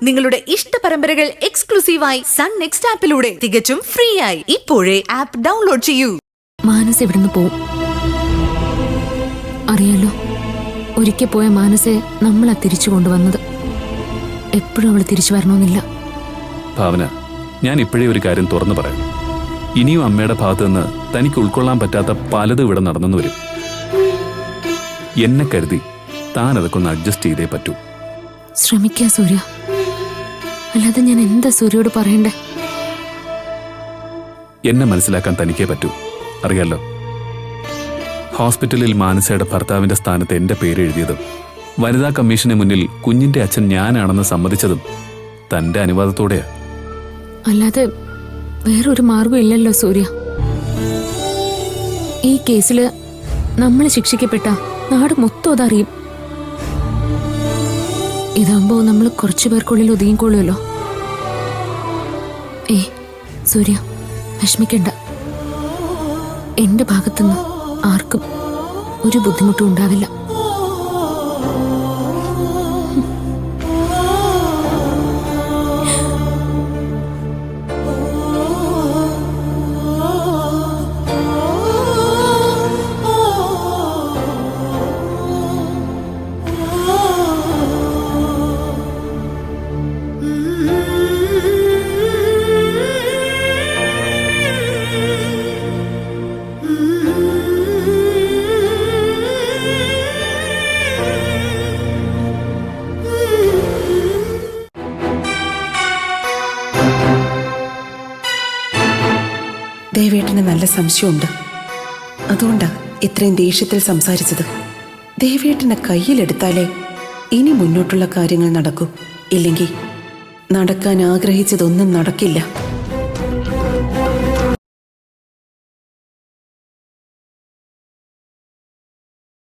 നിങ്ങളുടെ ഇഷ്ട പരമ്പരകൾ എക്സ്ക്ലൂസീവായി സൺ നെക്സ്റ്റ് ആപ്പിലൂടെ തികച്ചും ഫ്രീ ആയി ഇപ്പോഴേ ആപ്പ് ഡൗൺലോഡ് ചെയ്യൂ. മാനസ് ഇവിടുന്ന് പോവും. അറിയാലോ, ഒരിക്കൽ പോയ മാനസെ നമ്മളാ തിരിച്ചു കൊണ്ടുവന്നത്. എപ്പോഴും അവള് തിരിച്ചു വരണമെന്നില്ല. ഭാവന, ഞാൻ ഇപ്പോഴേ ഒരു കാര്യം തുറന്നു പറയാം. ഇനിയും അമ്മയുടെ ഭാഗത്തു നിന്ന് തനിക്ക് ഉൾക്കൊള്ളാൻ പറ്റാത്ത പലതും ഇവിടെ നടന്നു വരും. എന്നെ കരുതി താൻ അതൊക്കെ ഒന്ന് അഡ്ജസ്റ്റ് ചെയ്തേ പറ്റൂ. ശ്രമിക്കാം സൂര്യ, അല്ലാതെ ഞാൻ എന്താ സൂര്യയോട് പറയണ്ടേ? എന്നെ മനസ്സിലാക്കാൻ തനിക്കേ പറ്റൂ. അറിയാലോ, ഹോസ്പിറ്റലിൽ മാനസയുടെ ഭർത്താവിന്റെ സ്ഥാനത്ത് എന്റെ പേര് എഴുതിയതും വനിതാ കമ്മീഷന് മുന്നിൽ കുഞ്ഞിന്റെ അച്ഛൻ ഞാനാണെന്ന് സമ്മതിച്ചതും തന്റെ അനുവാദത്തോടെയാ. അല്ലാതെ വേറൊരു മാർഗം ഇല്ലല്ലോ സൂര്യ. ഈ കേസില് നമ്മൾ ശിക്ഷിക്കപ്പെട്ട നാട് മൊത്തം അതറിയും. ഇതാകുമ്പോ നമ്മൾ കുറച്ചു പേർക്കുള്ളിൽ ഒതുങ്ങിക്കൊള്ളുമല്ലോ. സൂര്യ, വിഷമിക്കണ്ട. എന്റെ ഭാഗത്തുനിന്ന് ആർക്കും ഒരു ബുദ്ധിമുട്ടും ഉണ്ടാവില്ല. ദേവേട്ടന് നല്ല സംശയമുണ്ട്. അതുകൊണ്ടാ ഇത്രയും ദേഷ്യത്തിൽ സംസാരിച്ചത്. ദേവേട്ടനെ കയ്യിലെടുത്താലേ ഇനി മുന്നോട്ടുള്ള കാര്യങ്ങൾ നടക്കൂ. ഇല്ലെങ്കിൽ നടക്കാൻ ആഗ്രഹിച്ചതൊന്നും നടക്കില്ല.